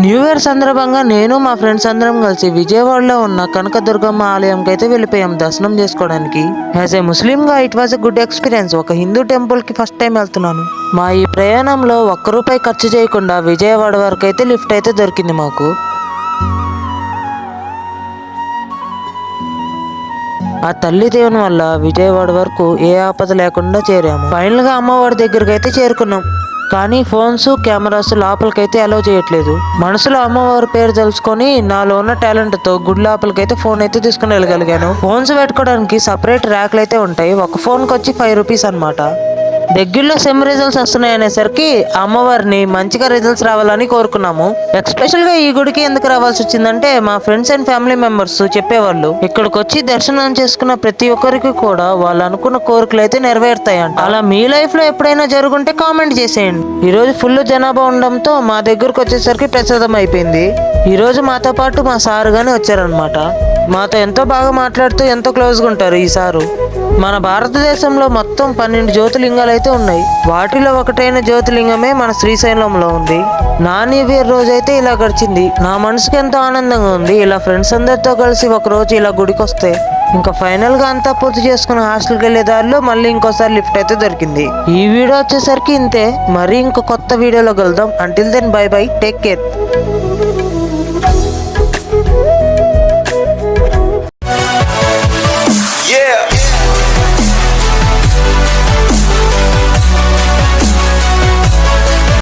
New year సందర్భంగా నేను మా ఫ్రెండ్స్ అందరం కలిసి విజయవాడలో ఉన్న కనకదుర్గమ్మ ఆలయంకి అయితే వెళ్ళిపోయాం దర్శనం చేసుకోవడానికి. యాజ్ ఏ ముస్లిం గా it was a good experience. ఒక హిందూ టెంపుల్ కి ఫస్ట్ టైం వెళ్తున్నాను. మా ఈ ప్రయాణంలో ఒక్క రూపాయి ఖర్చు చేయకుండా విజయవాడ వరకు అయితే లిఫ్ట్ అయితే దొరికింది మాకు. ఆ తల్లి దేవుని వల్ల విజయవాడ వరకు ఏ ఆపద లేకుండా చేరాము. ఫైనల్ గా అమ్మవారి దగ్గరికి అయితే చేరుకున్నాం. కానీ ఫోన్స్ కెమెరాస్ లోపలికైతే అలౌ చేయట్లేదు. మనసులో అమ్మవారి పేరు తెలుసుకొని నాలో ఉన్న టాలెంట్ తో గుడి లోపలికైతే ఫోన్ అయితే తీసుకుని వెళ్ళగలిగాను. ఫోన్స్ పెట్టుకోవడానికి సపరేట్ ర్యాక్లు అయితే ఉంటాయి. ఒక ఫోన్ కి వచ్చి 5 రూపీస్ అనమాట. దగ్గరలో సెమ్ రిజల్ట్స్ వస్తున్నాయి అనేసరికి అమ్మవారిని మంచిగా రిజల్ట్స్ రావాలని కోరుకున్నాము. ఎక్స్పెషల్ గా ఈ గుడికి ఎందుకు రావాల్సి వచ్చిందంటే మా ఫ్రెండ్స్ అండ్ ఫ్యామిలీ మెంబర్స్ చెప్పేవాళ్ళు ఇక్కడికి వచ్చి దర్శనం చేసుకున్న ప్రతి ఒక్కరికి కూడా వాళ్ళు అనుకున్న కోరికలు అయితే నెరవేరుతాయంట. అలా మీ లైఫ్ లో ఎప్పుడైనా జరుగుంటే కామెంట్ చేసేయండి. ఈ రోజు ఫుల్ జనాభా ఉండడంతో మా దగ్గరకు వచ్చేసరికి ప్రసాదం అయిపోయింది. ఈ రోజు మాతో పాటు మా సారు గాని వచ్చారనమాట. మాతో ఎంతో బాగా మాట్లాడుతూ ఎంతో క్లోజ్గా ఉంటారు ఈ సారు. మన భారతదేశంలో మొత్తం 12 జ్యోతిర్లింగాలు అయితే ఉన్నాయి. వాటిలో ఒకటైన జ్యోతిర్లింగమే మన శ్రీశైలంలో ఉంది. నా న్యూ ఇయర్ రోజు అయితే ఇలా గడిచింది. నా మనసుకి ఎంతో ఆనందంగా ఉంది. ఇలా ఫ్రెండ్స్ అందరితో కలిసి ఒక రోజు ఇలా గుడికి వస్తే ఇంకా ఫైనల్ గా అంతా పూర్తి చేసుకుని హాస్టల్కి వెళ్లే దారిలో మళ్ళీ ఇంకోసారి లిఫ్ట్ అయితే దొరికింది. ఈ వీడియో వచ్చేసరికి ఇంతే. మరి ఇంకో కొత్త వీడియోలో కలుద్దాం. Until then bye bye, take care.